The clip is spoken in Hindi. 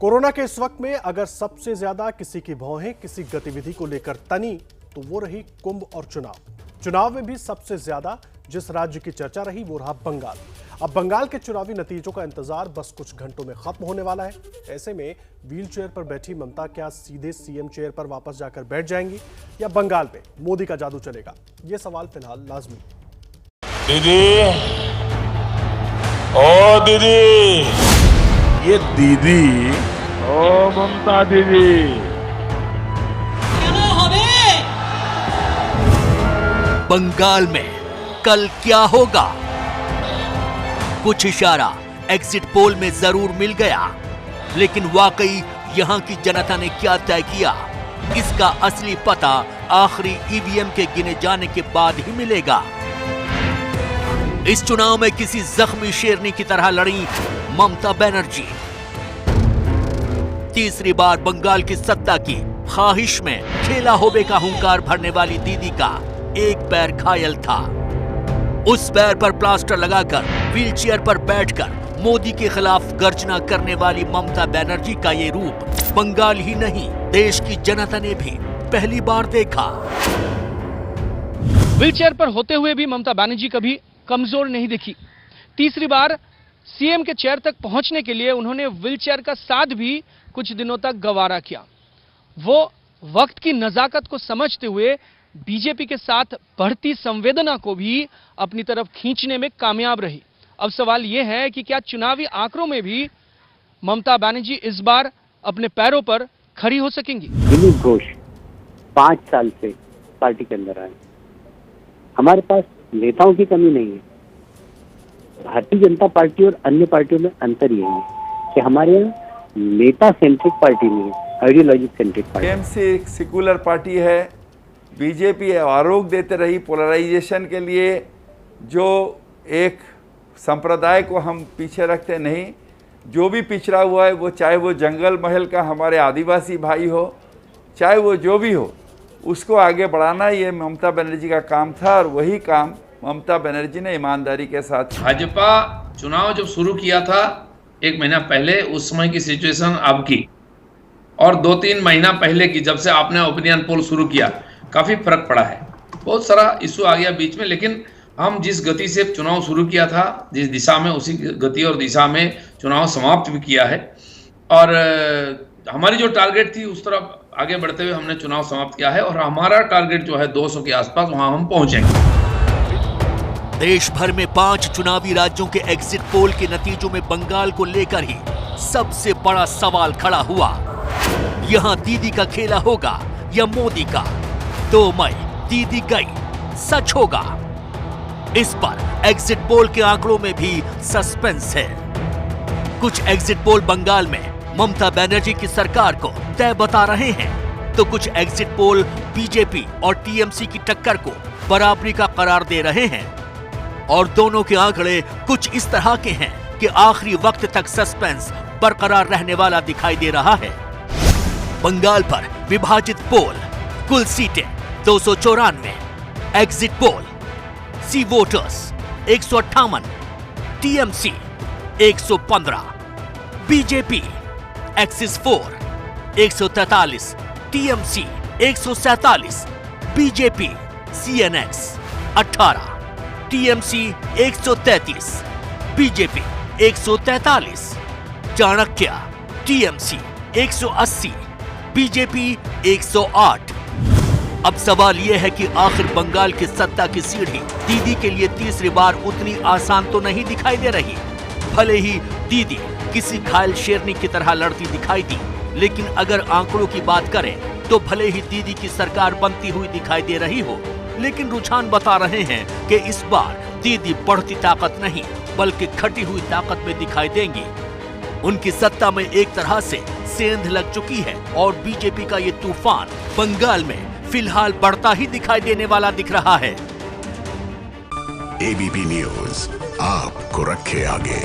कोरोना के इस वक्त में अगर सबसे ज्यादा किसी की भौहें किसी गतिविधि को लेकर तनी तो वो रही कुंभ और चुनाव। चुनाव में भी सबसे ज्यादा जिस राज्य की चर्चा रही वो रहा बंगाल। अब बंगाल के चुनावी नतीजों का इंतजार बस कुछ घंटों में खत्म होने वाला है। ऐसे में व्हील चेयर पर बैठी ममता क्या सीधे सीएम चेयर पर वापस जाकर बैठ जाएंगी या बंगाल में मोदी का जादू चलेगा, ये सवाल फिलहाल लाजमी। दीदी, ओ दीदी, ये दीदी, ओ ममता दीदी। बंगाल में कल क्या होगा? कुछ इशारा एग्जिट पोल में जरूर मिल गया, लेकिन वाकई यहां की जनता ने क्या तय किया, इसका असली पता आखिरी ईवीएम के गिने जाने के बाद ही मिलेगा। इस चुनाव में किसी जख्मी शेरनी की तरह लड़ी ममता बनर्जी। तीसरी बार बंगाल की सत्ता की ख्वाहिश में खेला होबे का हुंकार भरने वाली दीदी का एक पैर घायल था। उस पैर पर प्लास्टर लगाकर व्हीलचेयर पर बैठकर मोदी के खिलाफ गर्जना करने वाली ममता बनर्जी का ये रूप बंगाल ही नहीं देश की जनता ने भी पहली बार देखा। व्हीलचेयर पर होते हुए भी ममता बनर्जी कभी कमजोर नहीं दिखी। तीसरी बार सीएम के चेयर तक पहुंचने के लिए उन्होंने व्हीलचेयर का साथ भी कुछ दिनों तक गवारा किया। वो वक्त की नजाकत को समझते हुए बीजेपी के साथ बढ़ती संवेदना को भी अपनी तरफ खींचने में कामयाब रही। अब सवाल यह है कि क्या चुनावी आंकड़ों में भी ममता बनर्जी इस बार अपने पैरों पर खड़ी हो सकेंगी? दिलीप घोष 5 साल से पार्टी के अंदर आए। हमारे पास नेताओं की कमी नहीं है। भारतीय जनता पार्टी और अन्य पार्टियों में अंतर यही है कि हमारे यहाँ नेता सेंट्रिक पार्टी नहीं है, आइडियोलॉजी सेंट्रिक पार्टी। टीएमसी एक सेकुलर पार्टी है। बीजेपी आरोप देते रही पोलराइजेशन के लिए, जो एक संप्रदाय को हम पीछे रखते नहीं। जो भी पिछड़ा हुआ है, वो चाहे वो जंगल महल का हमारे आदिवासी भाई हो, चाहे वो जो भी हो, उसको आगे बढ़ाना ये ममता बनर्जी का काम था और वही काम ममता बनर्जी ने ईमानदारी के साथ। भाजपा चुनाव जब शुरू किया था 1 महीना पहले, उस समय की सिचुएशन अब की और 2-3 महीना पहले की, जब से आपने ओपिनियन पोल शुरू किया, काफी फर्क पड़ा है। बहुत सारा इशू आ गया बीच में, लेकिन हम जिस गति से चुनाव शुरू किया था, जिस दिशा में, उसी गति और दिशा में चुनाव समाप्त भी किया है। और हमारी जो टारगेट थी उस तरफ आगे बढ़ते हुए हमने चुनाव समाप्त किया है और हमारा टारगेट जो है 200 के आसपास, वहां हम पहुंचेंगे। देश भर में 5 चुनावी राज्यों के एग्जिट पोल के नतीजों में बंगाल को लेकर ही सबसे बड़ा सवाल खड़ा हुआ। यहां दीदी का खेला होगा या मोदी का? 2 मई दीदी गई, सच होगा? इस पर एग्जिट पोल के आंकड़ों में भी सस्पेंस है। कुछ एग्जिट पोल बंगाल में ममता बनर्जी की सरकार को तय बता रहे हैं, तो कुछ एग्जिट पोल बीजेपी और टीएमसी की टक्कर को बराबरी का करार दे रहे हैं। और दोनों के आंकड़े कुछ इस तरह के हैं कि आखिरी वक्त तक सस्पेंस बरकरार रहने वाला दिखाई दे रहा है। बंगाल पर विभाजित पोल, कुल सीटें 294, exit poll C voters 158, TMC 115, BJP Axis 4 143, TMC 147, BJP CNX 18, TMC 133, BJP 143, Chanakya TMC 180, BJP 108। अब सवाल यह है कि आखिर बंगाल की सत्ता की सीढ़ी दीदी के लिए तीसरी बार उतनी आसान तो नहीं दिखाई दे रही। भले ही दीदी किसी घायल शेरनी की तरह लड़ती दिखाई दी, लेकिन अगर आंकड़ों की बात करें तो भले ही दीदी की सरकार बनती हुई दिखाई दे रही हो, लेकिन रुझान बता रहे हैं कि इस बार दीदी बढ़ती ताकत नहीं बल्कि घटी हुई ताकत में दिखाई देंगी। उनकी सत्ता में एक तरह से सेंध लग चुकी है और बीजेपी का ये तूफान बंगाल में फिलहाल बढ़ता ही दिखाई देने वाला दिख रहा है। एबीपी न्यूज़ आपको रखे आगे।